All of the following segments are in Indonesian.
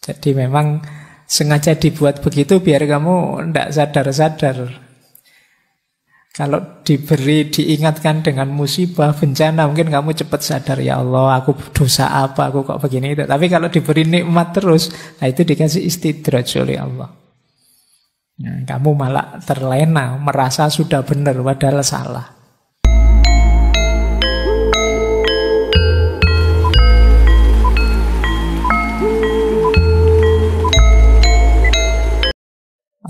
Jadi memang sengaja dibuat begitu biar kamu tidak sadar-sadar. Kalau diingatkan dengan musibah, bencana, mungkin kamu cepat sadar, ya Allah, aku dosa apa, aku kok begini itu. Tapi kalau diberi nikmat terus, nah itu dikasih istidraj oleh Allah. Nah, kamu malah terlena, merasa sudah benar, padahal salah.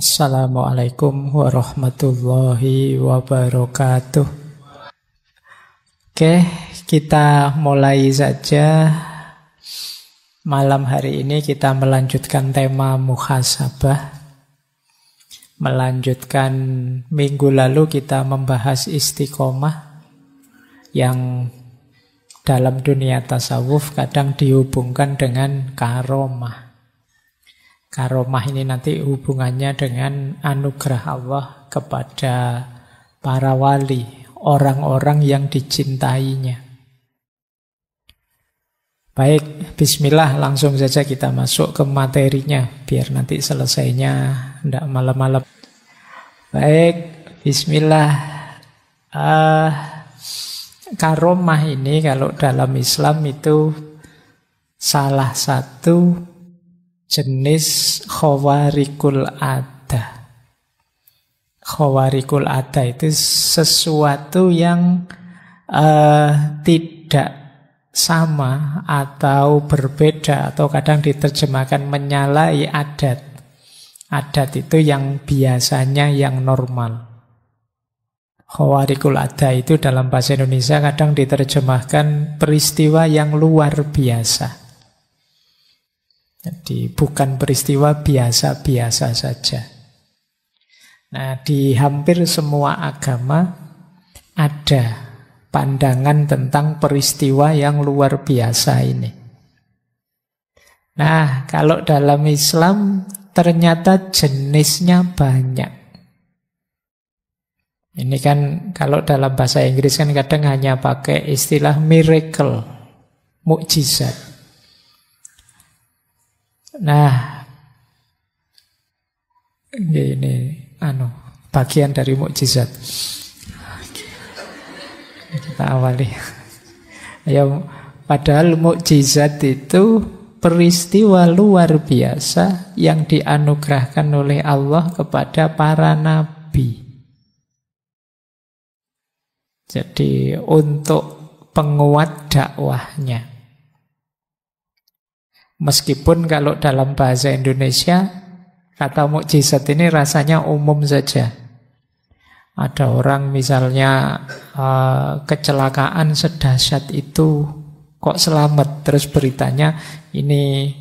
Assalamualaikum warahmatullahi wabarakatuh. Oke, kita mulai saja. Malam hari ini kita melanjutkan tema muhasabah. Melanjutkan minggu lalu kita membahas istiqomah yang dalam dunia tasawuf kadang dihubungkan dengan karomah. Karomah ini nanti hubungannya dengan anugerah Allah kepada para wali, orang-orang yang dicintainya. Baik, bismillah, langsung saja kita masuk ke materinya, biar nanti selesainya tidak malam-malam. Baik, bismillah. Karomah ini kalau dalam Islam itu salah satu jenis khawarikul ada. Khawarikul ada itu sesuatu yang tidak sama atau berbeda, atau kadang diterjemahkan menyalahi adat. Adat itu yang biasanya yang normal. Khawarikul ada itu dalam bahasa Indonesia kadang diterjemahkan peristiwa yang luar biasa. Jadi bukan peristiwa biasa-biasa saja. Nah, di hampir semua agama ada pandangan tentang peristiwa yang luar biasa ini. Nah, kalau dalam Islam ternyata jenisnya banyak. Ini kan kalau dalam bahasa Inggris kan kadang hanya pakai istilah miracle, mukjizat. Nah, ini bagian dari mukjizat. Kita awali. Ya, padahal mukjizat itu peristiwa luar biasa yang dianugerahkan oleh Allah kepada para nabi. Jadi untuk penguat dakwahnya. Meskipun kalau dalam bahasa Indonesia kata mukjizat ini rasanya umum saja. Ada orang misalnya kecelakaan sedahsyat itu kok selamat, terus beritanya ini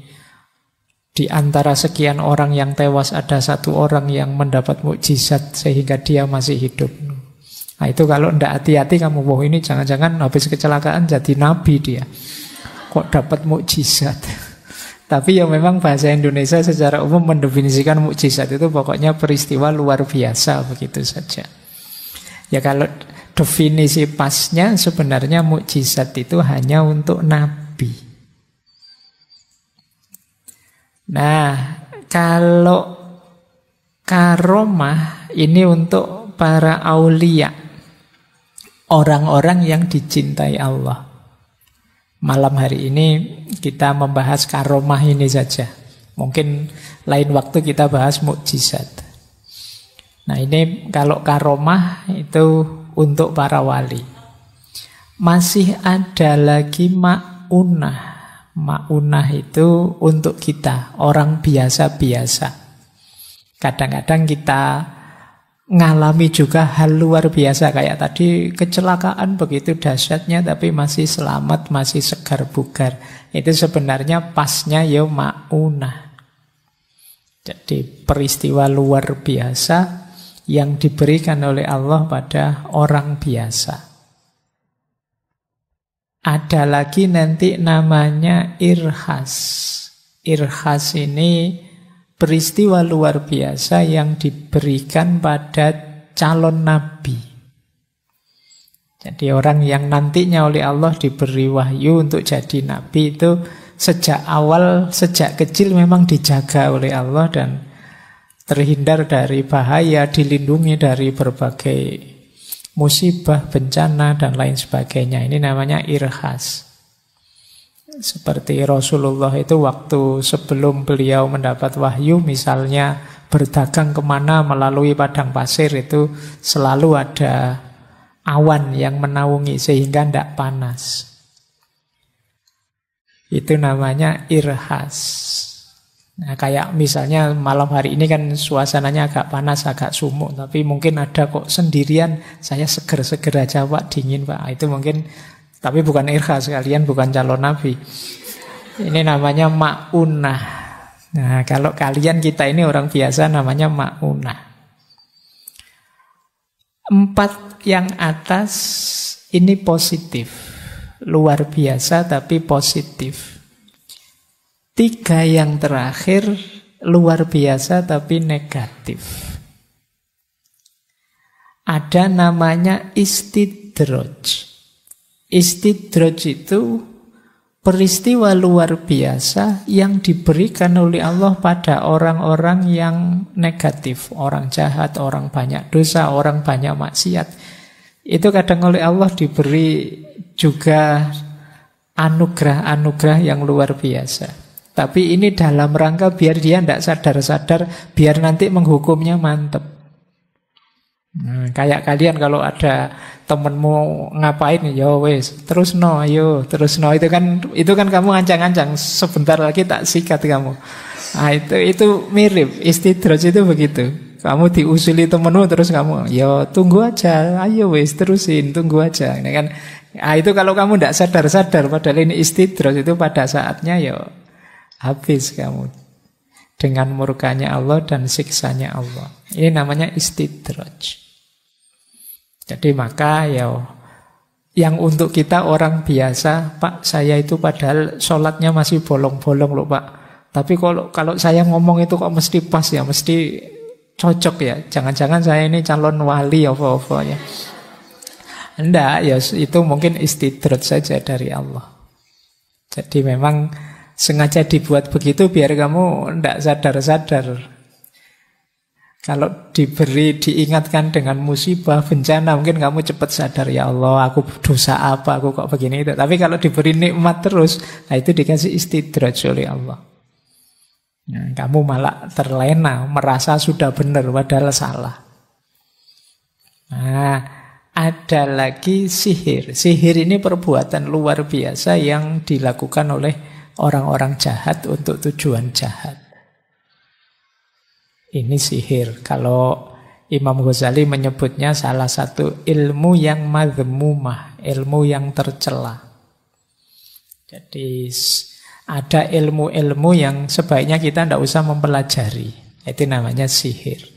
di antara sekian orang yang tewas ada satu orang yang mendapat mukjizat sehingga dia masih hidup. Nah itu kalau tidak hati-hati kamu, wah ini jangan-jangan habis kecelakaan jadi nabi dia, kok dapat mukjizat. Tapi yang memang bahasa Indonesia secara umum mendefinisikan mukjizat itu pokoknya peristiwa luar biasa, begitu saja. Ya kalau definisi pasnya sebenarnya mukjizat itu hanya untuk nabi. Nah, kalau karomah ini untuk para aulia, orang-orang yang dicintai Allah. Malam hari ini kita membahas karomah ini saja. Mungkin lain waktu kita bahas mukjizat. Nah ini kalau karomah itu untuk para wali. Masih ada lagi ma'unah. Ma'unah itu untuk kita, orang biasa-biasa. Kadang-kadang kita ngalami juga hal luar biasa kayak tadi kecelakaan begitu dahsyatnya tapi masih selamat, masih segar bugar. Itu sebenarnya pasnya ya ma'unah. Jadi peristiwa luar biasa yang diberikan oleh Allah pada orang biasa. Ada lagi nanti namanya irhas. Irhas ini peristiwa luar biasa yang diberikan pada calon nabi. Jadi orang yang nantinya oleh Allah diberi wahyu untuk jadi nabi itu sejak awal, sejak kecil memang dijaga oleh Allah dan terhindar dari bahaya, dilindungi dari berbagai musibah, bencana, dan lain sebagainya. Ini namanya irhas. Seperti Rasulullah itu waktu sebelum beliau mendapat wahyu, misalnya berdagang kemana melalui padang pasir, itu selalu ada awan yang menaungi sehingga tidak panas. Itu namanya irhas. Nah, kayak misalnya malam hari ini kan suasananya agak panas, agak sumuk, tapi mungkin ada kok sendirian, saya seger-seger aja Pak, dingin Pak. Itu mungkin, tapi bukan irhas, kalian bukan calon nabi. Ini namanya ma'unah. Nah, kalau kalian, kita ini orang biasa, namanya ma'unah. 4 yang atas ini positif. Luar biasa tapi positif. 3 yang terakhir luar biasa tapi negatif. Ada namanya istidraj. Istidraj itu peristiwa luar biasa yang diberikan oleh Allah pada orang-orang yang negatif. Orang jahat, orang banyak dosa, orang banyak maksiat. Itu kadang oleh Allah diberi juga anugerah-anugerah yang luar biasa. Tapi ini dalam rangka biar dia tidak sadar-sadar, biar nanti menghukumnya mantep. Kayak kalian kalau ada temenmu ngapain, ya wes terus no, ayo terus no, itu kan kamu ancang-ancang sebentar lagi tak sikat kamu. Nah, itu mirip istidraj itu begitu. Kamu diusili temenmu terus kamu, ya tunggu aja, ayo wes terusin, tunggu aja. Ini kan, nah itu kalau kamu tidak sadar-sadar, padahal ini istidraj, itu pada saatnya ya habis kamu dengan murkanya Allah dan siksanya Allah. Ini namanya istidraj. Jadi maka ya yang untuk kita orang biasa, Pak saya itu padahal sholatnya masih bolong-bolong loh Pak. Tapi kalau saya ngomong itu kok mesti pas ya, mesti cocok ya. Jangan-jangan saya ini calon wali apa-apa ya. Enggak, ya itu mungkin istidraj saja dari Allah. Jadi memang sengaja dibuat begitu biar kamu enggak sadar-sadar. Kalau diingatkan dengan musibah, bencana, mungkin kamu cepat sadar, ya Allah, aku dosa apa, aku kok begini itu. Tapi kalau diberi nikmat terus, nah itu dikasih istidraj oleh Allah. Nah, kamu malah terlena, merasa sudah benar, padahal salah. Nah, ada lagi sihir. Sihir ini perbuatan luar biasa yang dilakukan oleh orang-orang jahat untuk tujuan jahat. Ini sihir. Kalau Imam Ghazali menyebutnya salah satu ilmu yang madhmumah, ilmu yang tercela. Jadi ada ilmu-ilmu yang sebaiknya kita tidak usah mempelajari. Itu namanya sihir.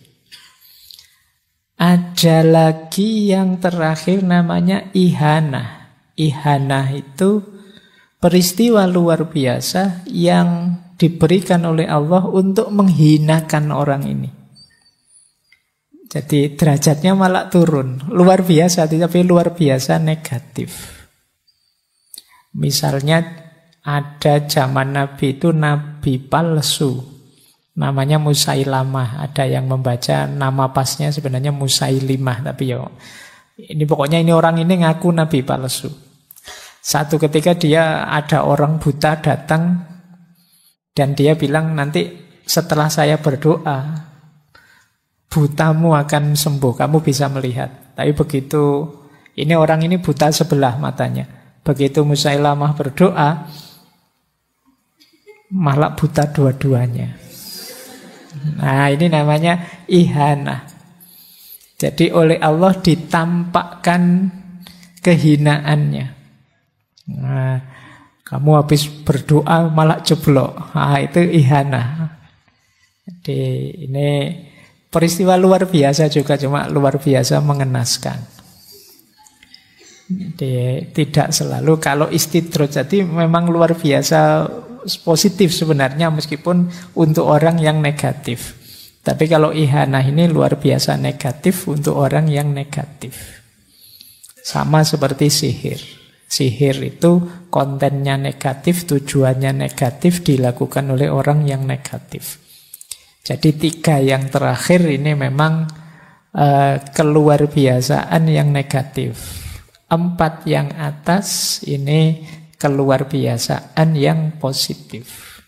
Ada lagi yang terakhir namanya ihanah. Ihanah itu peristiwa luar biasa yang diberikan oleh Allah untuk menghinakan orang ini. Jadi derajatnya malah turun. Luar biasa, tapi luar biasa negatif. Misalnya ada zaman Nabi itu Nabi palsu. Namanya Musailamah. Ada yang membaca nama pasnya sebenarnya Musailimah. Tapi ya, ini pokoknya ini orang ini ngaku Nabi palsu. Satu ketika dia ada orang buta datang dan dia bilang nanti setelah saya berdoa butamu akan sembuh, kamu bisa melihat. Tapi begitu ini orang ini buta sebelah matanya. Begitu Musailamah berdoa malah buta dua-duanya. Nah ini namanya ihanah. Jadi oleh Allah ditampakkan kehinaannya. Nah, kamu habis berdoa malah jeblok. Nah, itu ihanah. Jadi ini peristiwa luar biasa juga, cuma luar biasa mengenaskan. Jadi, tidak selalu kalau istidraj jadi memang luar biasa positif sebenarnya meskipun untuk orang yang negatif. Tapi kalau ihanah ini luar biasa negatif untuk orang yang negatif. Sama seperti sihir. Sihir itu kontennya negatif, tujuannya negatif, dilakukan oleh orang yang negatif. Jadi 3 yang terakhir ini memang keluar biasaan yang negatif. 4 yang atas ini keluar biasaan yang positif.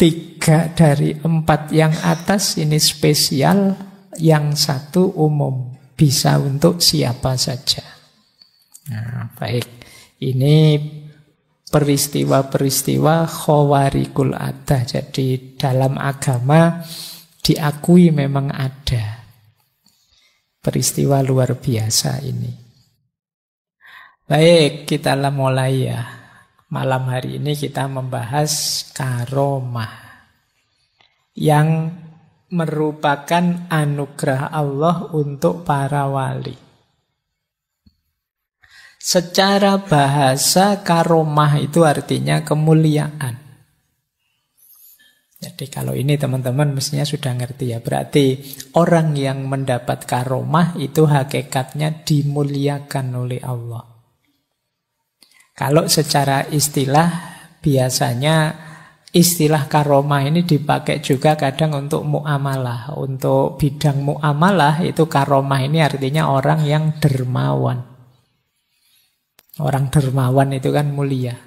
3 dari 4 yang atas ini spesial, yang 1 umum, bisa untuk siapa saja. Nah, baik. Ini peristiwa-peristiwa khawarikul adah. Jadi dalam agama diakui memang ada peristiwa luar biasa ini. Baik, kita mulai ya. Malam hari ini kita membahas karomah yang merupakan anugerah Allah untuk para wali. Secara bahasa karomah itu artinya kemuliaan. Jadi kalau ini teman-teman mestinya sudah ngerti ya. Berarti orang yang mendapat karomah itu hakikatnya dimuliakan oleh Allah. Kalau secara istilah, biasanya istilah karomah ini dipakai juga kadang untuk muamalah. Untuk bidang muamalah itu karomah ini artinya orang yang dermawan. Orang dermawan itu kan mulia,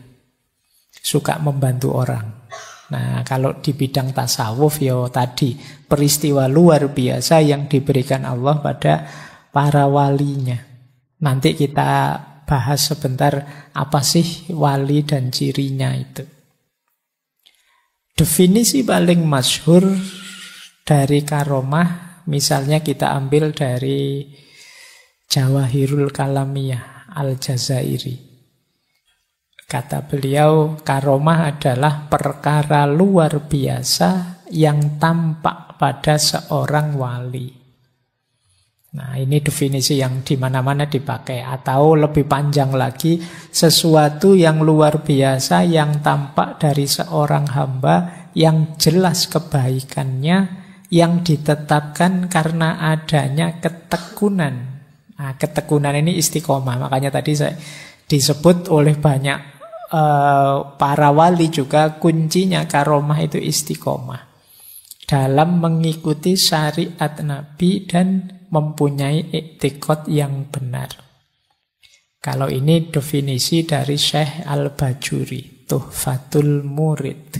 suka membantu orang. Nah, kalau di bidang tasawuf ya tadi peristiwa luar biasa yang diberikan Allah pada para walinya. Nanti kita bahas sebentar apa sih wali dan cirinya itu. Definisi paling masyhur dari karomah misalnya kita ambil dari Jawahirul Kalamiyah Al-Jazairi. Kata beliau, karomah adalah perkara luar biasa yang tampak pada seorang wali. Nah, ini definisi yang di mana-mana dipakai. Atau lebih panjang lagi, sesuatu yang luar biasa yang tampak dari seorang hamba yang jelas kebaikannya, yang ditetapkan karena adanya ketekunan. Nah, ketekunan ini istiqomah. Makanya tadi saya disebut oleh banyak para wali juga kuncinya karomah itu istiqomah. Dalam mengikuti syariat Nabi dan mempunyai iktikad yang benar. Kalau ini definisi dari Syekh Al-Bajuri, Tuhfatul Murid.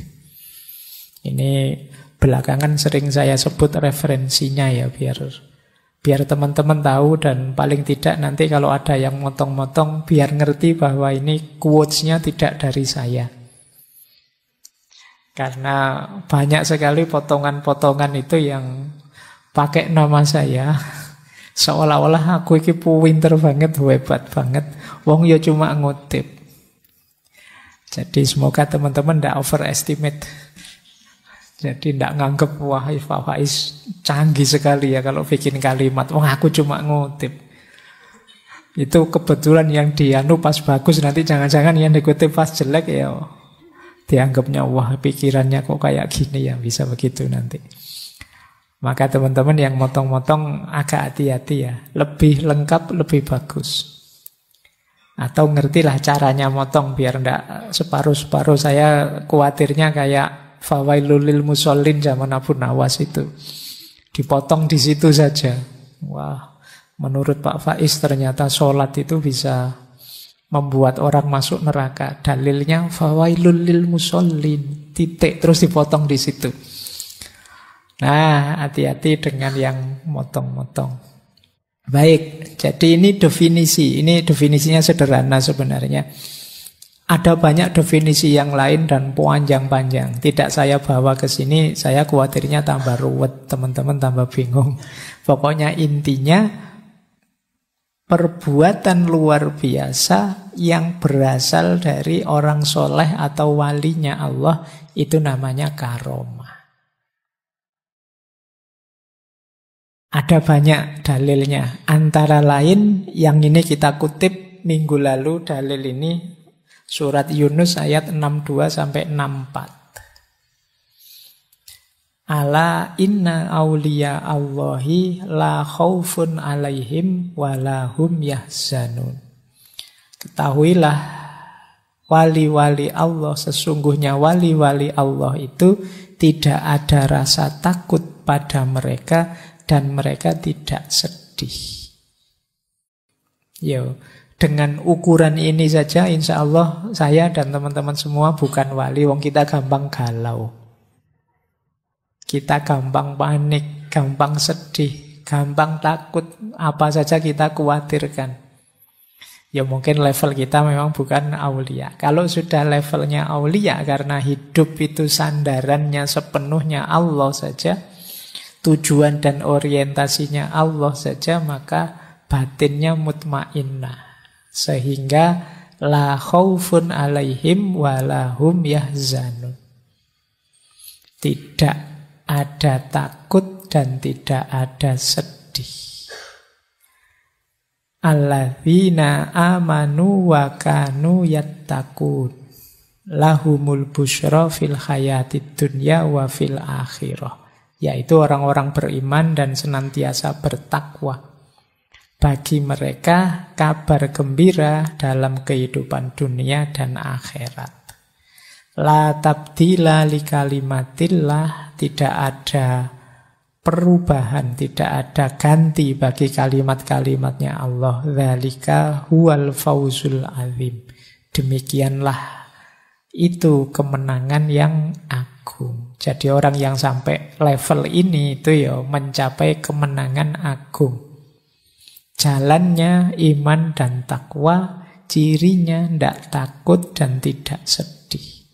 Ini belakangan sering saya sebut referensinya ya, biar teman-teman tahu dan paling tidak nanti kalau ada yang motong-motong biar ngerti bahwa ini quotes-nya tidak dari saya. Karena banyak sekali potongan-potongan itu yang pakai nama saya. Seolah-olah aku ini pinter banget, hebat banget. Wong ya cuma ngutip. Jadi semoga teman-teman tidak overestimate. Jadi tidak nganggep wah Faiz canggih sekali ya kalau bikin kalimat. Wong aku cuma ngutip. Itu kebetulan yang dianu pas bagus, nanti jangan-jangan yang dikutip pas jelek ya dianggapnya wah pikirannya kok kayak gini ya, bisa begitu nanti. Maka teman-teman yang motong-motong agak hati-hati ya. Lebih lengkap, lebih bagus. Atau ngertilah caranya motong biar tidak separuh-separuh. Saya khawatirnya kayak Fawailul lil musallin zaman Abu Nawas itu. Dipotong di situ saja. Wah, menurut Pak Faiz ternyata sholat itu bisa membuat orang masuk neraka. Dalilnya fawailul lil musallin. Titik terus dipotong di situ. Nah, hati-hati dengan yang motong-motong. Baik, jadi ini definisi. Ini definisinya sederhana sebenarnya. Ada banyak definisi yang lain dan panjang-panjang. Tidak saya bawa ke sini, saya khawatirnya tambah ruwet, teman-teman tambah bingung. Pokoknya intinya, perbuatan luar biasa yang berasal dari orang soleh atau walinya Allah, itu namanya karomah. Ada banyak dalilnya. Antara lain yang ini kita kutip minggu lalu, dalil ini surat Yunus ayat 62-64. Ala inna awliya Allahi la khaufun alaihim wa la hum yahzanun. Ketahuilah, wali-wali Allah, sesungguhnya wali-wali Allah itu tidak ada rasa takut pada mereka dan mereka tidak sedih. Yo, dengan ukuran ini saja insya Allah saya dan teman-teman semua bukan wali. Wong kita gampang galau, kita gampang panik, gampang sedih, gampang takut, apa saja kita khawatirkan. Ya mungkin level kita memang bukan aulia. Kalau sudah levelnya aulia karena hidup itu sandarannya sepenuhnya Allah saja, tujuan dan orientasinya Allah saja, maka batinnya mutmainnah. Sehingga la khaufun alaihim wa lahum yahzanun. Tidak ada takut dan tidak ada sedih. Alladzina amanu wa kanu yattaqun lahumul busyra fil hayatid dunya wa fil akhirah. Yaitu orang-orang beriman dan senantiasa bertakwa. Bagi mereka kabar gembira dalam kehidupan dunia dan akhirat. La tabdila li kalimatillah, tidak ada perubahan, tidak ada ganti bagi kalimat-kalimatnya Allah. Dzalika huwal fauzul azim. Demikianlah itu kemenangan yang agung. Jadi orang yang sampai level ini itu ya mencapai kemenangan agung. Jalannya iman dan takwa, cirinya tidak takut dan tidak sedih.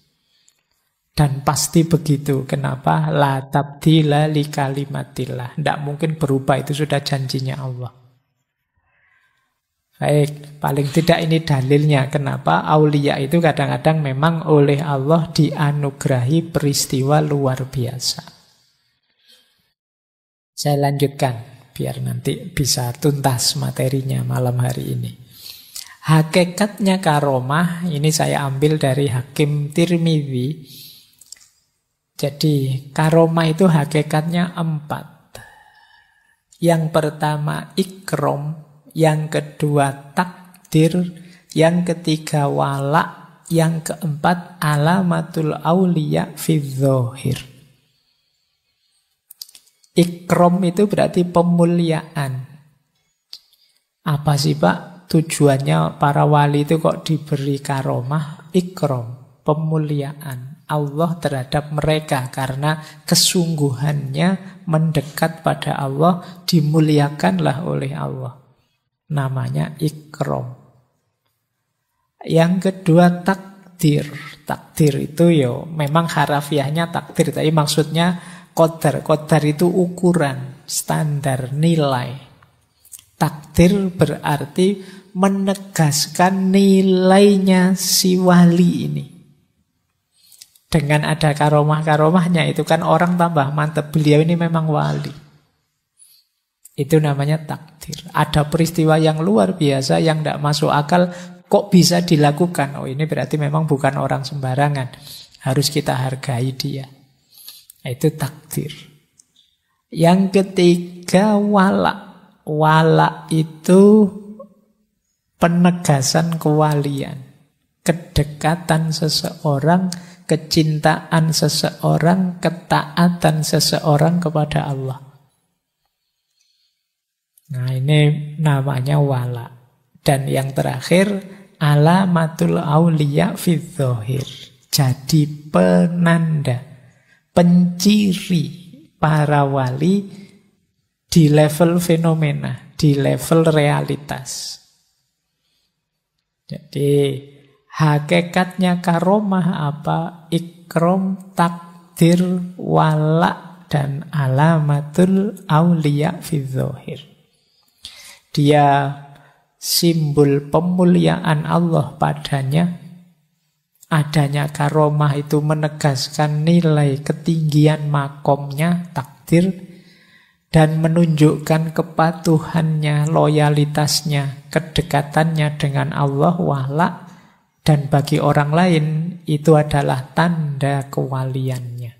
Dan pasti begitu. Kenapa? La tabdila li kalimatillah. Tidak mungkin berubah, itu sudah janjinya Allah. Baik, paling tidak ini dalilnya. Kenapa? Aulia itu kadang-kadang memang oleh Allah dianugerahi peristiwa luar biasa. Saya lanjutkan, biar nanti bisa tuntas materinya malam hari ini. Hakikatnya karomah, ini saya ambil dari Hakim Tirmidzi. Jadi karomah itu hakikatnya 4. Yang pertama ikrom, yang kedua takdir, yang ketiga wala, yang keempat alamatul auliya fi dzahir. Ikrom itu berarti pemuliaan. Apa sih Pak tujuannya para wali itu kok diberi karomah? Ikrom, pemuliaan Allah terhadap mereka karena kesungguhannya mendekat pada Allah, dimuliakanlah oleh Allah. Namanya ikrom. Yang kedua takdir. Takdir itu yo memang harafiahnya takdir, tapi maksudnya qadar. Qadar itu ukuran, standar, nilai. Takdir berarti menegaskan nilainya si wali ini. Dengan ada karomah-karomahnya itu kan orang tambah mantap, beliau ini memang wali. Itu namanya takdir. Ada peristiwa yang luar biasa yang tidak masuk akal, kok bisa dilakukan? Oh ini berarti memang bukan orang sembarangan. Harus kita hargai dia. Itu takdir. Yang ketiga wala. Wala itu penegasan kewalian. Kedekatan seseorang, kecintaan seseorang, ketaatan seseorang kepada Allah. Nah ini namanya wala. Dan yang terakhir alamatul auliya fi dzahir. Jadi penanda, penciri para wali di level fenomena, di level realitas. Jadi hakikatnya karomah apa? Ikrom, takdir, wala, dan alamatul auliya fi dzahir. Dia simbol pemuliaan Allah padanya. Adanya karomah itu menegaskan nilai ketinggian makomnya, takdir, dan menunjukkan kepatuhannya, loyalitasnya, kedekatannya dengan Allah, wala. Dan bagi orang lain itu adalah tanda kewaliannya.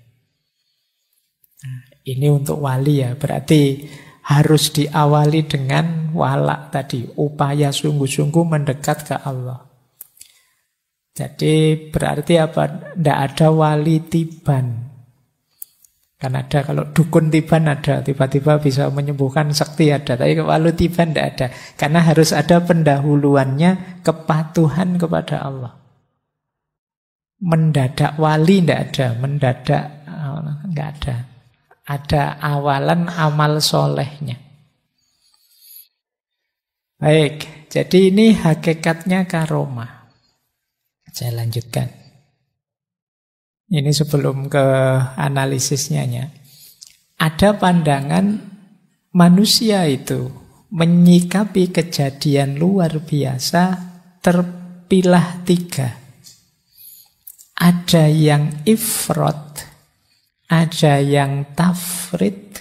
Nah, ini untuk wali ya, berarti harus diawali dengan wala tadi, upaya sungguh-sungguh mendekat ke Allah. Jadi berarti apa? Tidak ada wali tiban. Kan ada kalau dukun tiban ada, tiba-tiba bisa menyembuhkan sakti ada. Tapi wali tiban tidak ada. Karena harus ada pendahuluannya kepatuhan kepada Allah. Mendadak wali tidak ada, mendadak nggak ada. Ada awalan amal solehnya. Baik, jadi ini hakikatnya karomah. Saya lanjutkan. Ini sebelum ke analisisnya. Ada pandangan manusia itu menyikapi kejadian luar biasa terpilah 3. Ada yang ifrat, ada yang tafrid,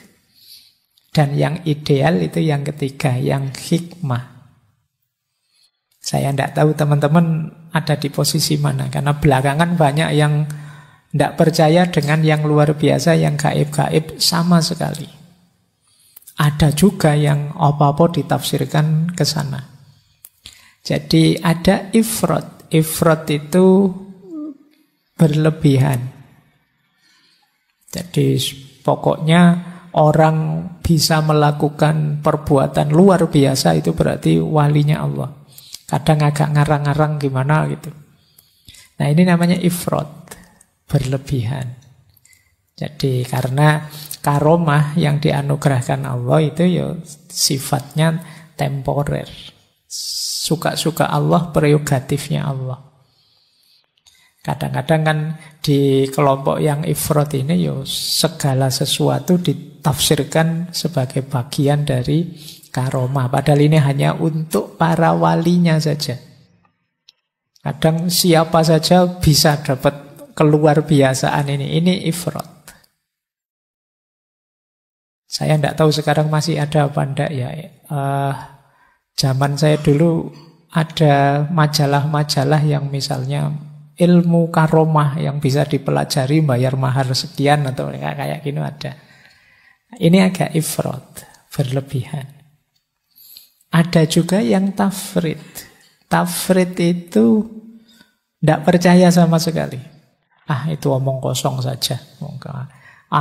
dan yang ideal itu yang ketiga, yang hikmah. Saya tidak tahu teman-teman ada di posisi mana, karena belakangan banyak yang tidak percaya dengan yang luar biasa, yang gaib-gaib sama sekali. Ada juga yang apa-apa ditafsirkan ke sana. Jadi ada ifrat. Ifrat itu berlebihan. Jadi pokoknya orang bisa melakukan perbuatan luar biasa itu berarti walinya Allah. Kadang agak ngarang-ngarang gimana gitu. Nah ini namanya ifrat, berlebihan. Jadi karena karomah yang dianugerahkan Allah itu ya sifatnya temporer. Suka-suka Allah, prerogatifnya Allah. Kadang-kadang kan di kelompok yang ifrat ini ya segala sesuatu ditafsirkan sebagai bagian dari karomah. Padahal ini hanya untuk para walinya saja. Kadang siapa saja bisa dapat keluar biasaan ini. Ini ifrat. Saya tidak tahu sekarang masih ada apa enggak ya. Zaman saya dulu ada majalah-majalah yang misalnya ilmu karomah yang bisa dipelajari bayar mahar sekian atau kayak gini ada. Ini agak ifrat, berlebihan. Ada juga yang tafrid. Tafrid itu tidak percaya sama sekali. Itu omong kosong saja.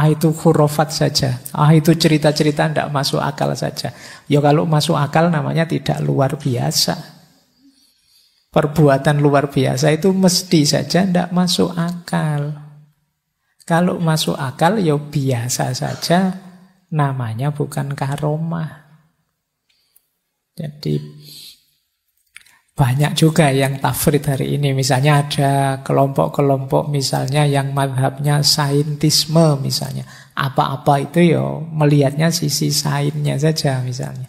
Itu khurafat saja. Itu cerita-cerita tidak masuk akal saja. Ya kalau masuk akal namanya tidak luar biasa. Perbuatan luar biasa itu mesti saja tidak masuk akal. Kalau masuk akal ya biasa saja, namanya bukan karomah. Jadi banyak juga yang tafrid hari ini. Misalnya ada kelompok-kelompok misalnya yang madhabnya saintisme misalnya. Apa-apa itu ya melihatnya sisi sainsnya saja misalnya.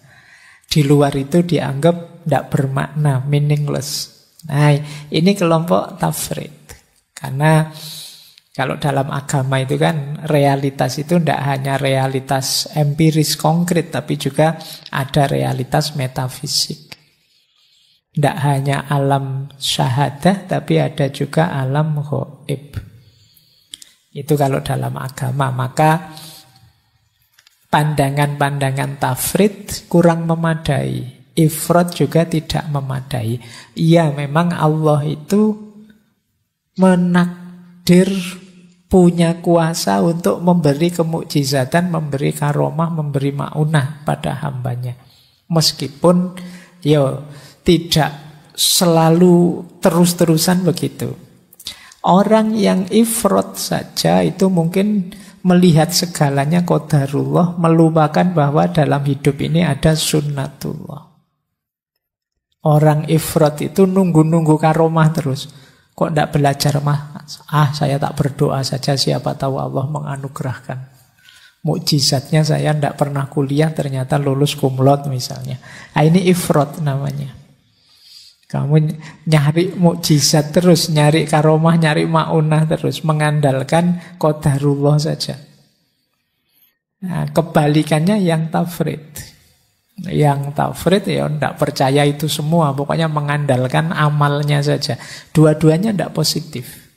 Di luar itu dianggap tidak bermakna, meaningless. Nah ini kelompok tafrid. Karena kalau dalam agama itu kan realitas itu tidak hanya realitas empiris konkret, tapi juga ada realitas metafisik. Tidak hanya alam syahadah, tapi ada juga alam ghaib. Itu kalau dalam agama. Maka pandangan-pandangan tafrid kurang memadai. Ifrat juga tidak memadai. Iya memang Allah itu menakdir, punya kuasa untuk memberi kemukjizatan, memberi karomah, memberi maunah pada hambanya. Meskipun tidak selalu terus-terusan begitu. Orang yang ifrat saja itu mungkin melihat segalanya qadarullah, melupakan bahwa dalam hidup ini ada sunnatullah. Orang ifrat itu nunggu-nunggu karomah terus. Kok tidak belajar mah? Saya tak berdoa saja, siapa tahu Allah menganugerahkan. Mukjizatnya saya tidak pernah kuliah, ternyata lulus cum laude misalnya. Ini ifrat namanya. Kamu nyari mukjizat terus, nyari karomah, nyari maunah terus, mengandalkan qadarullah saja. Nah, kebalikannya yang tafrid. Yang tafrid ya tidak percaya itu semua, pokoknya mengandalkan amalnya saja. Dua-duanya tidak positif.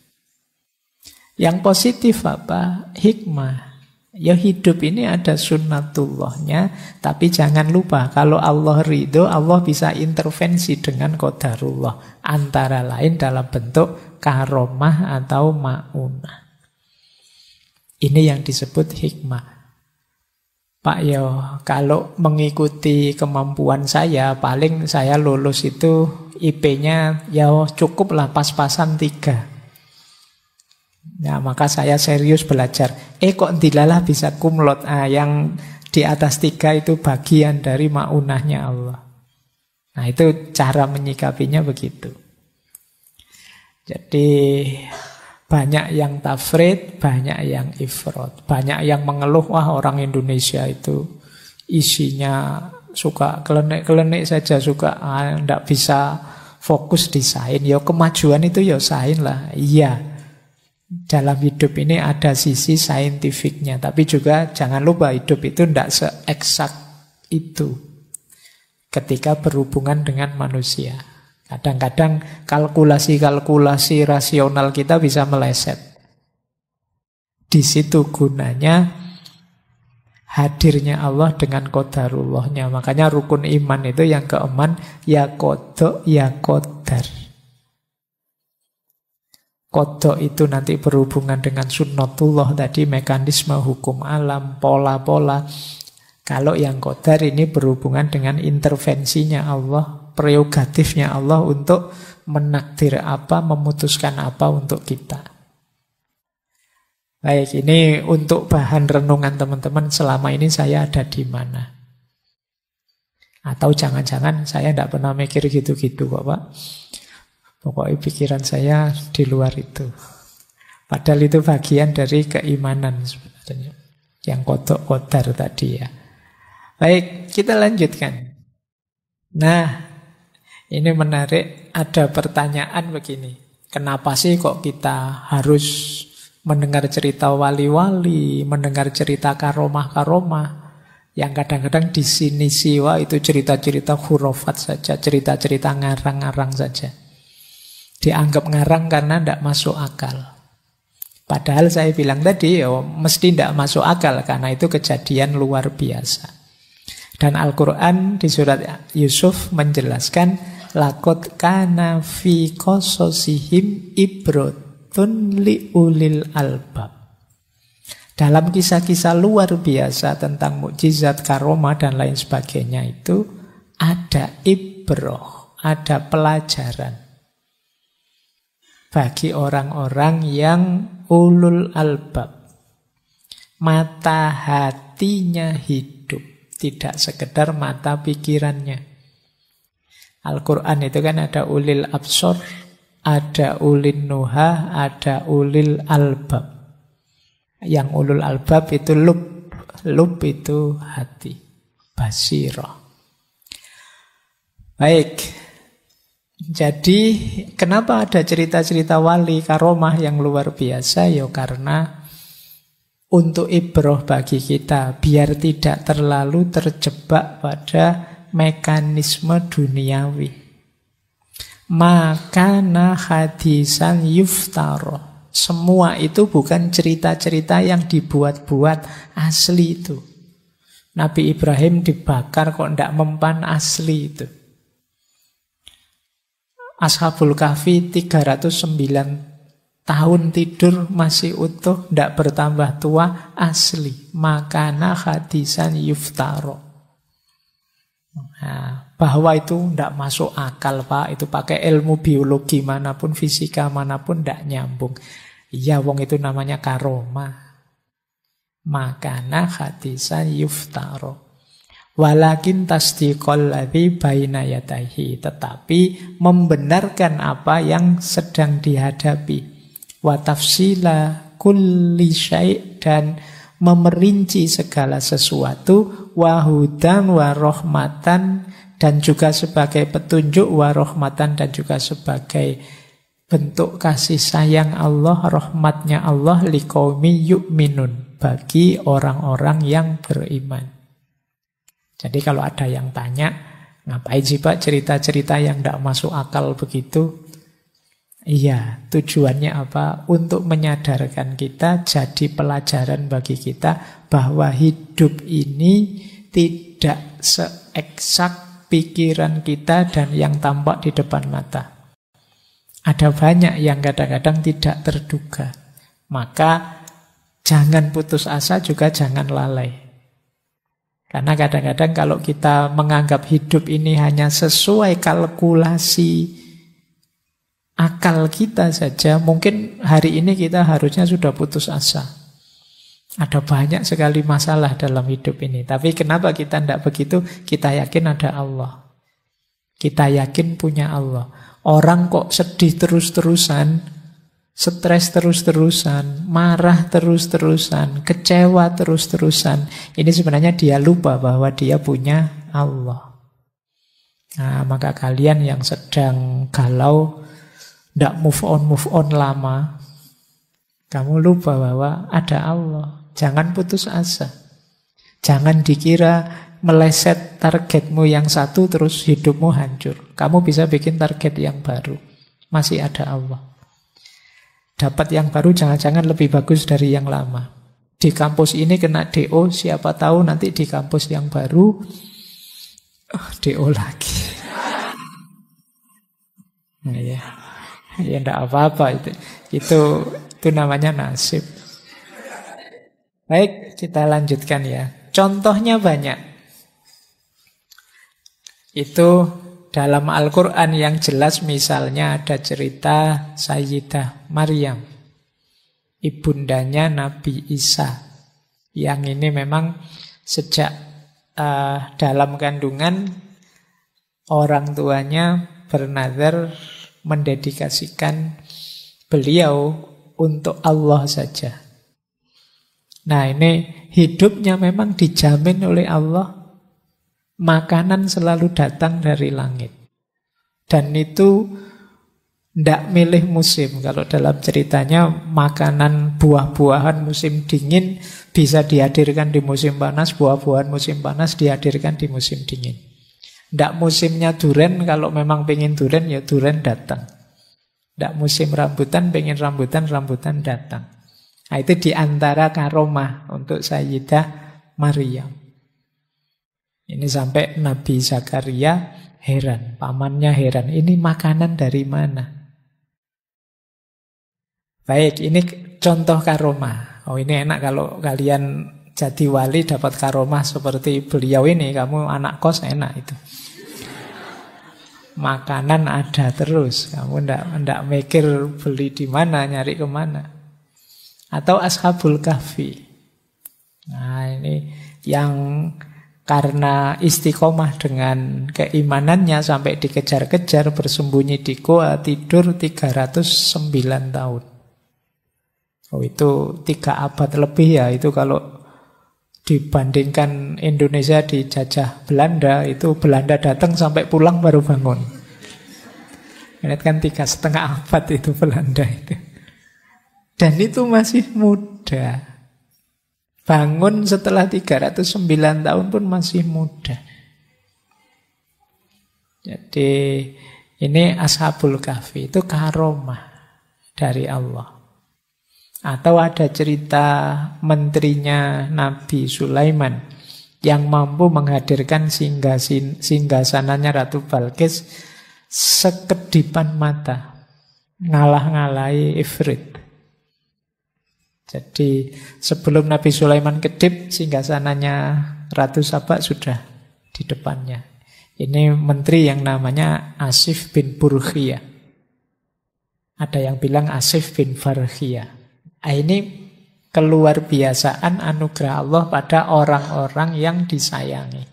Yang positif apa? Hikmah. Ya hidup ini ada sunnatullahnya, tapi jangan lupa kalau Allah ridho, Allah bisa intervensi dengan qadarullah. Antara lain dalam bentuk karomah atau ma'unah. Ini yang disebut hikmah. Pak yo, kalau mengikuti kemampuan saya, paling saya lulus itu IP-nya ya cukup lah pas-pasan 3. Nah, maka saya serius belajar. Kok dilalah bisa kumlot. Yang di atas 3 itu bagian dari ma'unahnya Allah. Nah, itu cara menyikapinya begitu. Jadi banyak yang tafrid, banyak yang ifrod. Banyak yang mengeluh, wah orang Indonesia itu isinya suka kelenek-kelenek saja, suka tidak bisa fokus di sains. Ya kemajuan itu ya sains lah. Iya. Dalam hidup ini ada sisi saintifiknya, tapi juga jangan lupa hidup itu tidak seeksak itu ketika berhubungan dengan manusia. Kadang-kadang kalkulasi-kalkulasi rasional kita bisa meleset. Di situ gunanya hadirnya Allah dengan qadarullahnya. Makanya rukun iman itu yang keeman, ya qada ya qadar. Qada itu nanti berhubungan dengan sunnatullah tadi, mekanisme hukum alam, pola-pola. Kalau yang qadar ini berhubungan dengan intervensinya Allah, prerogatifnya Allah untuk menakdir apa, memutuskan apa untuk kita. Baik, ini untuk bahan renungan teman-teman, selama ini saya ada di mana? Atau jangan-jangan saya tidak pernah mikir gitu-gitu kok Pak. Pokoknya pikiran saya di luar itu. Padahal itu bagian dari keimanan sebenarnya. Yang kodok-kodar tadi ya. Baik, kita lanjutkan. Nah, ini menarik. Ada pertanyaan begini. Kenapa sih kok kita harus mendengar cerita wali-wali, mendengar cerita karomah-karomah, yang kadang-kadang di sini siwa itu cerita-cerita khurafat saja, cerita-cerita ngarang-ngarang saja. Dianggap ngarang karena tidak masuk akal. Padahal saya bilang tadi, mesti tidak masuk akal karena itu kejadian luar biasa. Dan Al-Quran di surat Yusuf menjelaskan, laqad kana fi qasasihim ibratun liulil albab. Dalam kisah-kisah luar biasa tentang mukjizat, karomah dan lain sebagainya itu ada ibroh, ada pelajaran bagi orang-orang yang ulul albab. Mata hatinya hidup, tidak sekedar mata pikirannya. Al-Quran itu kan ada ulil absor, ada ulil nuha, ada ulil albab. Yang ulul albab itu lub. Lub itu hati, basirah. Baik. Jadi kenapa ada cerita-cerita wali karomah yang luar biasa? Ya karena untuk ibroh bagi kita, biar tidak terlalu terjebak pada mekanisme duniawi. Makana hadisan yuftaro. Semua itu bukan cerita-cerita yang dibuat-buat, asli itu. Nabi Ibrahim dibakar kok tidak mempan, asli itu. Ashabul Kahfi 309 tahun tidur masih utuh, tidak bertambah tua, asli. Makana hadisan yuftaro. Nah, bahwa itu tidak masuk akal Pak, itu pakai ilmu biologi manapun, fisika manapun tidak nyambung. Iya, wong itu namanya karomah. Makana hadisan yuftaro. Walakin tasdiqal ladzi baina yadayhi, tetapi membenarkan apa yang sedang dihadapi. Wa tafsila kulli syai', dan memerinci segala sesuatu. Wa hudan wa rahmatan, dan juga sebagai petunjuk, wa rahmatan, dan juga sebagai bentuk kasih sayang Allah, rahmatnya Allah, liqaumi yu'minun, bagi orang-orang yang beriman. Jadi kalau ada yang tanya, ngapain sih Pak cerita-cerita yang tidak masuk akal begitu? Iya, tujuannya apa? Untuk menyadarkan kita, jadi pelajaran bagi kita bahwa hidup ini tidak seeksak pikiran kita dan yang tampak di depan mata. Ada banyak yang kadang-kadang tidak terduga. Maka jangan putus asa, juga jangan lalai. Karena kadang-kadang kalau kita menganggap hidup ini hanya sesuai kalkulasi akal kita saja, mungkin hari ini kita harusnya sudah putus asa. Ada banyak sekali masalah dalam hidup ini. Tapi kenapa kita tidak begitu? Kita yakin ada Allah. Kita yakin punya Allah. Orang kok sedih terus-terusan, stres terus-terusan, marah terus-terusan, kecewa terus-terusan. Ini sebenarnya dia lupa bahwa dia punya Allah. Nah, maka kalian yang sedang galau, tidak move on lama, kamu lupa bahwa ada Allah. Jangan putus asa. Jangan dikira meleset targetmu yang satu terus hidupmu hancur. Kamu bisa bikin target yang baru. Masih ada Allah. Dapat yang baru jangan-jangan lebih bagus dari yang lama. Di kampus ini kena DO, siapa tahu nanti di kampus yang baru DO lagi. Nah, ya. Ya enggak apa-apa itu namanya nasib. Baik, kita lanjutkan ya. Contohnya banyak. Itu dalam Al-Quran yang jelas, misalnya ada cerita Sayyidah Maryam, ibundanya Nabi Isa. Yang ini memang sejak dalam kandungan orang tuanya bernazar mendedikasikan beliau untuk Allah saja. Nah, ini hidupnya memang dijamin oleh Allah. Makanan selalu datang dari langit. Dan itu tidak milih musim. Kalau dalam ceritanya makanan buah-buahan musim dingin bisa dihadirkan di musim panas, buah-buahan musim panas dihadirkan di musim dingin. Tidak musimnya duren, kalau memang pengen duren, ya duren datang. Tidak musim rambutan, pengen rambutan, rambutan datang. Nah, itu diantara karomah untuk Sayyidah Maryam. Ini sampai Nabi Zakaria heran, pamannya heran, ini makanan dari mana? Baik, ini contoh karomah. Oh, ini enak kalau kalian jadi wali dapat karomah seperti beliau ini, kamu anak kos enak itu. Makanan ada terus, kamu ndak mikir beli di mana, nyari kemana. Atau Ashabul Kahfi. Nah, ini yang karena istiqomah dengan keimanannya sampai dikejar-kejar, bersembunyi di goa, tidur 309 tahun. Oh, itu 3 abad lebih ya. Itu kalau dibandingkan Indonesia dijajah Belanda, itu Belanda datang sampai pulang baru bangun. Lihat kan 3,5 abad itu Belanda itu. Dan itu masih muda. Bangun setelah 309 tahun pun masih muda. Jadi ini Ashabul Kahfi, itu karomah dari Allah. Atau ada cerita menterinya Nabi Sulaiman yang mampu menghadirkan singgasananya Ratu Balkis sekedipan mata, ngalah-ngalahi Ifrit. Jadi sebelum Nabi Sulaiman kedip, singgasananya Ratu Saba sudah di depannya. Ini menteri yang namanya Asif bin Burkhiyah. Ada yang bilang Asif bin Farkhiyah. Ini keluar biasaan anugerah Allah pada orang-orang yang disayangi.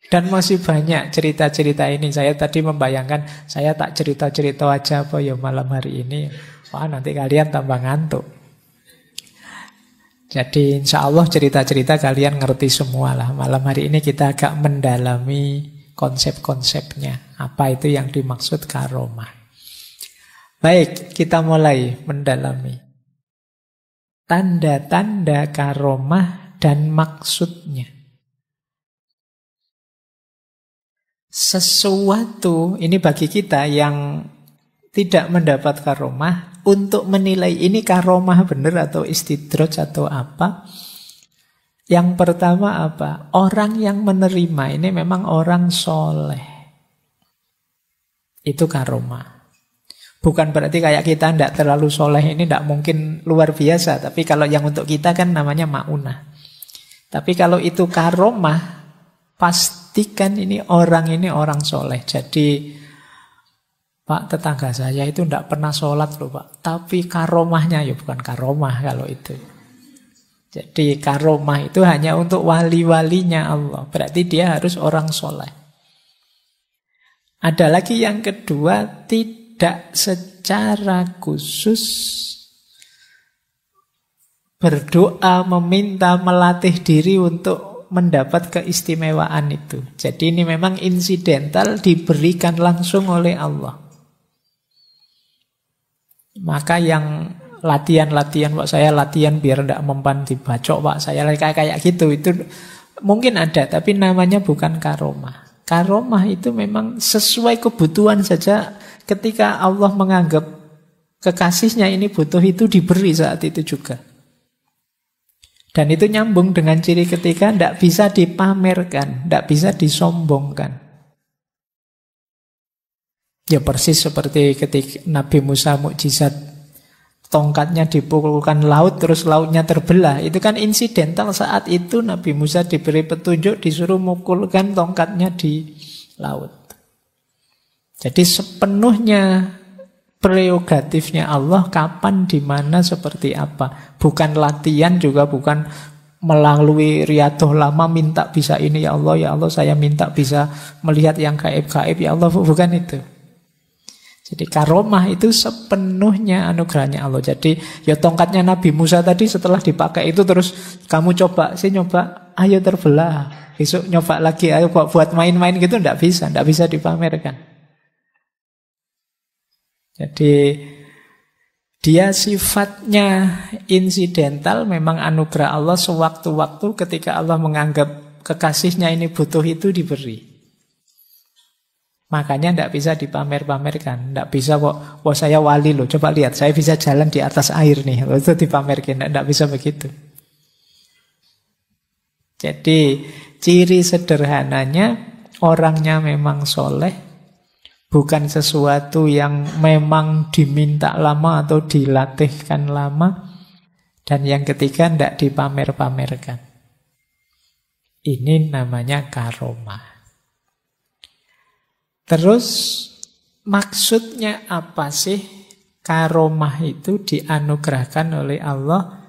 Dan masih banyak cerita-cerita ini. Saya tadi membayangkan, saya tak cerita-cerita aja apa ya malam hari ini. Wah, nanti kalian tambah ngantuk. Jadi insya Allah cerita-cerita kalian ngerti semua lah. Malam hari ini kita agak mendalami konsep-konsepnya. Apa itu yang dimaksud karomah. Baik, kita mulai mendalami tanda-tanda karomah dan maksudnya. Sesuatu, ini bagi kita yang tidak mendapat karomah, untuk menilai ini karomah benar atau istidraj atau apa, yang pertama apa? Orang yang menerima ini memang orang soleh. Itu karomah. Bukan berarti kayak kita tidak terlalu soleh ini tidak mungkin luar biasa. Tapi kalau yang untuk kita kan namanya ma'unah. Tapi kalau itu karomah, pastikan ini orang soleh. Jadi, Pak, tetangga saya itu tidak pernah sholat loh Pak. Tapi karomahnya, ya bukan karomah kalau itu. Jadi karomah itu hanya untuk wali-walinya Allah. Berarti dia harus orang soleh. Ada lagi yang kedua, tidak secara khusus berdoa, meminta, melatih diri untuk mendapat keistimewaan itu. Jadi ini memang insidental, diberikan langsung oleh Allah. Maka yang latihan-latihan, Pak saya latihan biar tidak mempan dibacok, Pak saya kayak gitu, itu mungkin ada, tapi namanya bukan karomah. Karomah itu memang sesuai kebutuhan saja. Ketika Allah menganggap kekasihnya ini butuh, itu diberi saat itu juga. Dan itu nyambung dengan ciri ketiga, tidak bisa dipamerkan, tidak bisa disombongkan. Ya persis seperti ketika Nabi Musa mukjizat, tongkatnya dipukulkan laut, terus lautnya terbelah. Itu kan insidental, saat itu Nabi Musa diberi petunjuk, disuruh mukulkan tongkatnya di laut. Jadi sepenuhnya prerogatifnya Allah, kapan, di mana, seperti apa. Bukan latihan, juga bukan melalui riyadhah lama minta bisa ini, ya Allah saya minta bisa melihat yang gaib-gaib, ya Allah, bukan itu. Jadi karomah itu sepenuhnya anugerahnya Allah. Jadi ya tongkatnya Nabi Musa tadi setelah dipakai itu terus kamu coba, nyoba, ayo terbelah. Besok nyoba lagi, ayo buat main-main gitu, tidak bisa dipamerkan. Jadi dia sifatnya insidental, memang anugerah Allah sewaktu-waktu ketika Allah menganggap kekasihnya ini butuh, itu diberi. Makanya tidak bisa dipamer-pamerkan. Tidak bisa kok, wah saya wali loh, coba lihat, saya bisa jalan di atas air nih. Itu dipamerkan, tidak bisa begitu. Jadi ciri sederhananya, orangnya memang soleh, bukan sesuatu yang memang diminta lama atau dilatihkan lama. Dan yang ketiga, tidak dipamer-pamerkan. Ini namanya karomah. Terus maksudnya apa sih? Karomah itu dianugerahkan oleh Allah.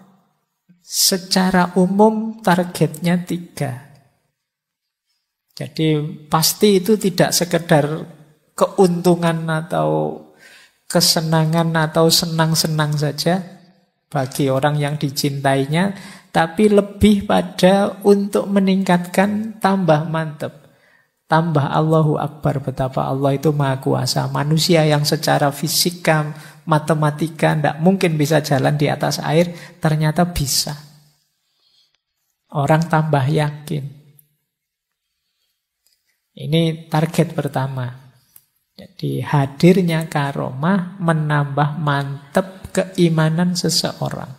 Secara umum targetnya 3. Jadi pasti itu tidak sekedar keuntungan atau kesenangan atau senang-senang saja bagi orang yang dicintainya, tapi lebih pada untuk meningkatkan, tambah mantap. Tambah Allahu Akbar, betapa Allah itu Maha Kuasa. Manusia yang secara fisika, matematika tidak mungkin bisa jalan di atas air, ternyata bisa. Orang tambah yakin. Ini target pertama. Jadi hadirnya karomah menambah mantap keimanan seseorang.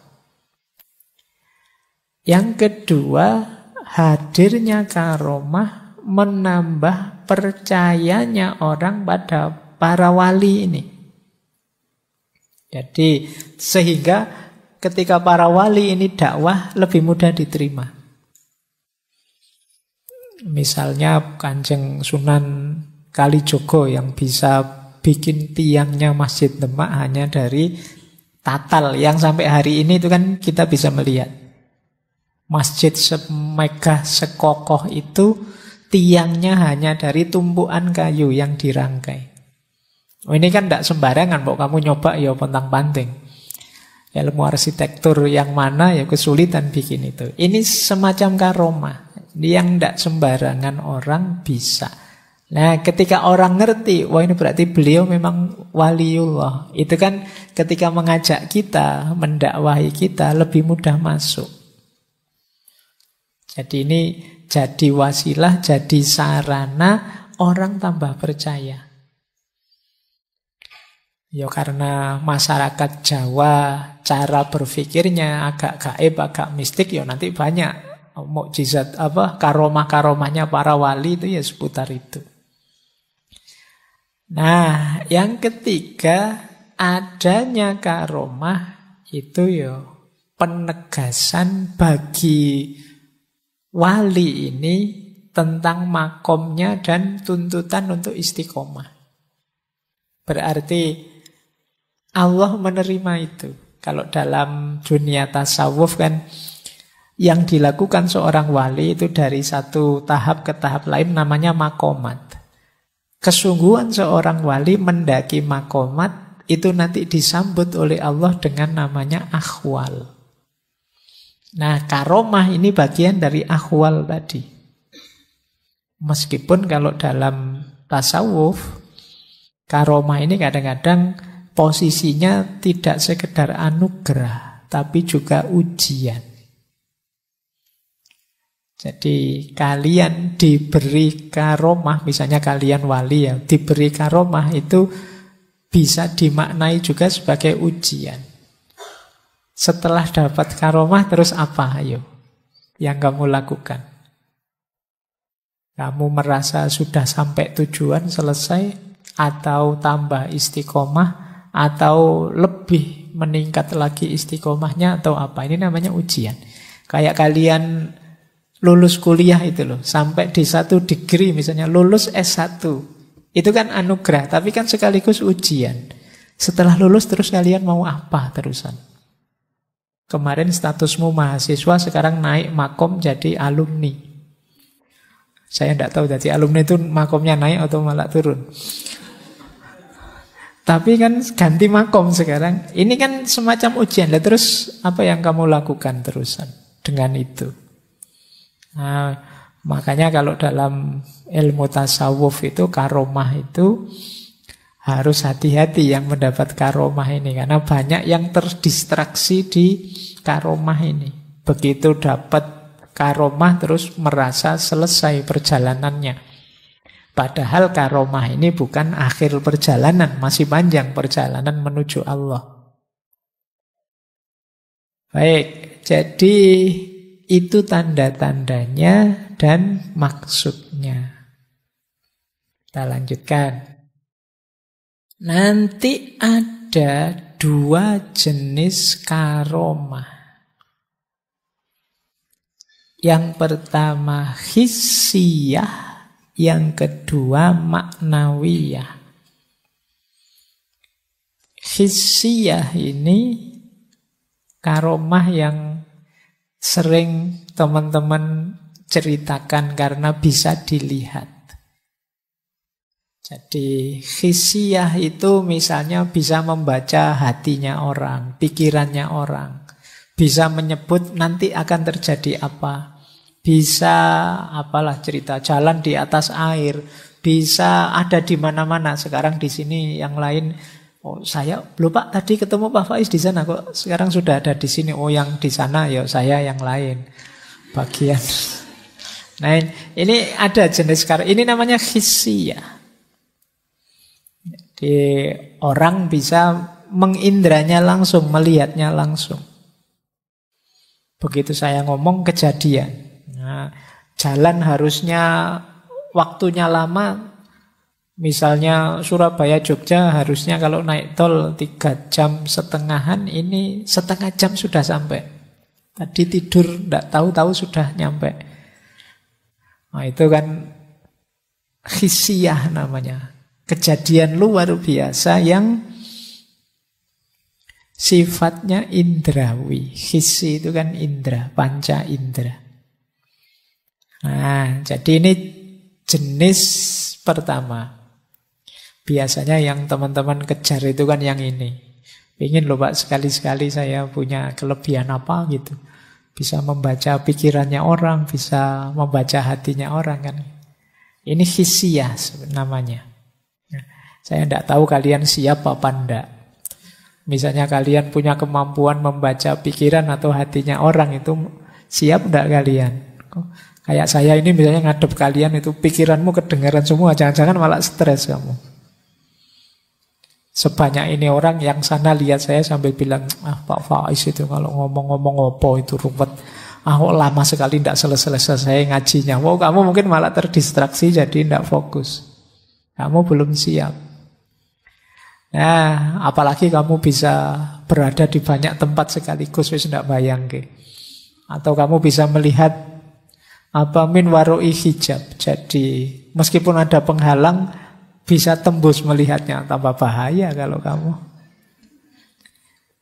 Yang kedua, hadirnya karomah menambah percayanya orang pada para wali ini. Jadi sehingga ketika para wali ini dakwah lebih mudah diterima. Misalnya Kanjeng Sunan Kalijogo yang bisa bikin tiangnya Masjid Demak hanya dari tatal, yang sampai hari ini itu kan kita bisa melihat. Masjid semegah sekokoh itu tiangnya hanya dari tumpuan kayu yang dirangkai. Ini kan tidak sembarangan, kok kamu nyoba ya pontang-panting. Ilmu arsitektur yang mana ya kesulitan bikin itu. Ini semacam karomah yang tidak sembarangan orang bisa. Nah, ketika orang ngerti, wah ini berarti beliau memang waliullah. Itu kan ketika mengajak kita, mendakwahi kita, lebih mudah masuk. Jadi ini jadi wasilah, jadi sarana orang tambah percaya. Ya karena masyarakat Jawa cara berpikirnya agak gaib, agak mistik, ya nanti banyak mukjizat karomah-karomahnya para wali itu ya seputar itu. Nah, yang ketiga, adanya karomah itu ya penegasan bagi wali ini tentang makomnya dan tuntutan untuk istiqomah. Berarti Allah menerima itu. Kalau dalam dunia tasawuf kan yang dilakukan seorang wali itu dari satu tahap ke tahap lain namanya makomat. Kesungguhan seorang wali mendaki makomat itu nanti disambut oleh Allah dengan namanya akhwal. Nah, karomah ini bagian dari akhwal tadi. Meskipun kalau dalam tasawuf karomah ini kadang-kadang posisinya tidak sekedar anugerah, tapi juga ujian. Jadi kalian diberi karomah, misalnya kalian wali ya, diberi karomah itu bisa dimaknai juga sebagai ujian. Setelah dapat karomah terus apa ayo yang kamu lakukan? Kamu merasa sudah sampai tujuan selesai, atau tambah istiqomah, atau lebih meningkat lagi istiqomahnya, atau apa? Ini namanya ujian. Kayak kalian lulus kuliah itu loh, sampai di 1 degree misalnya, lulus S1. Itu kan anugerah, tapi kan sekaligus ujian. Setelah lulus terus kalian mau apa terusan? Kemarin statusmu mahasiswa, sekarang naik makom jadi alumni. Saya tidak tahu jadi alumni itu makomnya naik atau malah turun. Tapi kan ganti makom sekarang. Ini kan semacam ujian. Lah terus apa yang kamu lakukan terusan dengan itu? Nah, makanya kalau dalam ilmu tasawuf itu karomah itu harus hati-hati yang mendapat karomah ini. Karena banyak yang terdistraksi di karomah ini. Begitu dapat karomah terus merasa selesai perjalanannya. Padahal karomah ini bukan akhir perjalanan, masih panjang perjalanan menuju Allah. Baik, jadi itu tanda-tandanya dan maksudnya. Kita lanjutkan. Nanti ada 2 jenis karomah. Yang pertama hissiyah, yang kedua maknawiyah. Hissiyah ini karomah yang sering teman-teman ceritakan karena bisa dilihat. Jadi hissiyah itu misalnya bisa membaca hatinya orang, pikirannya orang. Bisa menyebut nanti akan terjadi apa. Bisa apalah cerita jalan di atas air, bisa ada di mana-mana. Sekarang di sini yang lain, oh saya belum Pak tadi ketemu Pak Faiz di sana kok sekarang sudah ada di sini. Oh yang di sana ya saya yang lain bagian. Nah ini ada jenis karomah. Ini namanya hissiyah. Jadi orang bisa mengindranya langsung, melihatnya langsung. Begitu saya ngomong kejadian. Nah, jalan harusnya waktunya lama, misalnya Surabaya Jogja harusnya kalau naik tol 3,5 jam, ini setengah jam sudah sampai. Tadi tidur tidak tahu-tahu sudah nyampe. Nah itu kan hissiyah namanya. Kejadian luar biasa yang sifatnya indrawi. Hissi itu kan indra, panca indra. Nah, jadi ini jenis pertama. Biasanya yang teman-teman kejar itu kan yang ini. Ingin loh Pak, sekali-sekali saya punya kelebihan apa gitu. Bisa membaca pikirannya orang, bisa membaca hatinya orang kan. Ini hissiyah namanya. Nah, saya tidak tahu kalian siap apa enggak. Misalnya kalian punya kemampuan membaca pikiran atau hatinya orang, itu siap enggak kalian? Kayak saya ini misalnya ngadep kalian itu pikiranmu kedengaran semua, jangan-jangan malah stres kamu. Sebanyak ini orang yang sana lihat saya sambil bilang, Pak Faiz itu kalau ngomong-ngomong apa itu ruwet. Lama sekali tidak selesai ngajinya. Kamu mungkin malah terdistraksi jadi tidak fokus. Kamu belum siap. Nah, apalagi kamu bisa berada di banyak tempat sekaligus, wis tidak bayang ke. Atau kamu bisa melihat min waroi hijab. Jadi meskipun ada penghalang, bisa tembus melihatnya. Tambah bahaya kalau kamu.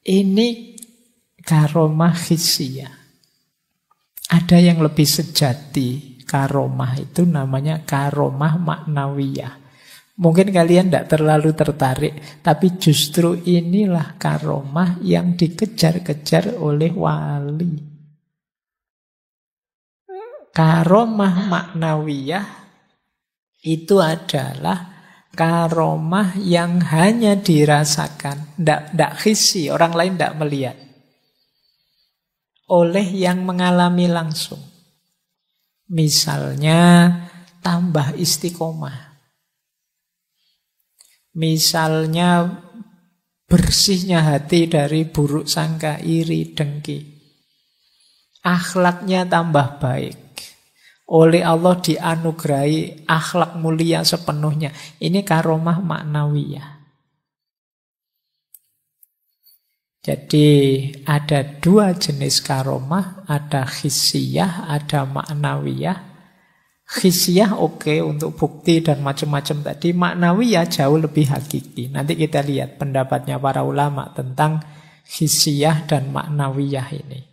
Ini karomah hissiyah. Ada yang lebih sejati. Karomah itu namanya karomah maknawiyah. Mungkin kalian tidak terlalu tertarik, tapi justru inilah karomah yang dikejar-kejar oleh wali. Karomah maknawiyah itu adalah karomah yang hanya dirasakan, tidak hissi, orang lain tidak melihat, oleh yang mengalami langsung. Misalnya tambah istiqomah. Misalnya bersihnya hati dari buruk sangka, iri, dengki. Akhlaknya tambah baik. Oleh Allah dianugerahi akhlak mulia sepenuhnya. Ini karomah maknawiyah. Jadi ada dua jenis karomah. Ada hissiyah, ada maknawiyah. Hissiyah oke untuk bukti dan macam-macam tadi. Maknawiyah jauh lebih hakiki. Nanti kita lihat pendapatnya para ulama tentang hissiyah dan maknawiyah ini.